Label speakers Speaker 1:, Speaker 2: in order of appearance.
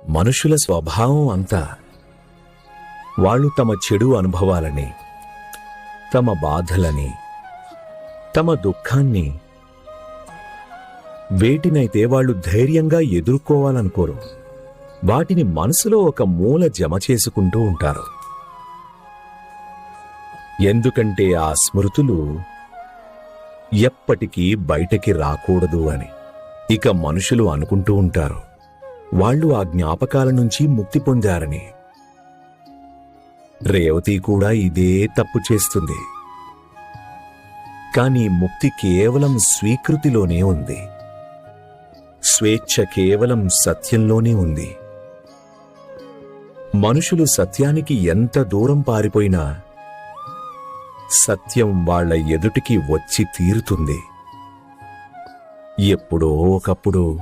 Speaker 1: మనుషుల స్వభావం అంతా వాళ్ళు తమ చెడు అనుభవాలని, తమ బాధలని, తమ దుఃఖాన్ని, వేటినైతే వాళ్ళు ధైర్యంగా ఎదుర్కోవాలనుకోరు వాటిని మనసులో ఒక మూల జమ చేసుకుంటూ ఉంటారు. ఎందుకంటే ఆ స్మృతులు ఎప్పటికీ బయటకి రాకూడదు అని. ఇక మనుషులు అనుకుంటూ ఉంటారు వాళ్ళు ఆ జ్ఞాపకాల నుంచి ముక్తి పొందారని. రేవతి కూడా ఇదే తప్పు చేస్తుంది. కానీ ముక్తి కేవలం స్వీకృతిలోనే ఉంది. స్వేచ్ఛ కేవలం సత్యంలోనే ఉంది. మనుషులు సత్యానికి ఎంత దూరం పారిపోయినా సత్యం వాళ్ళ ఎదుటికి వచ్చి తీరుతుంది. ఎప్పుడో ఒకప్పుడు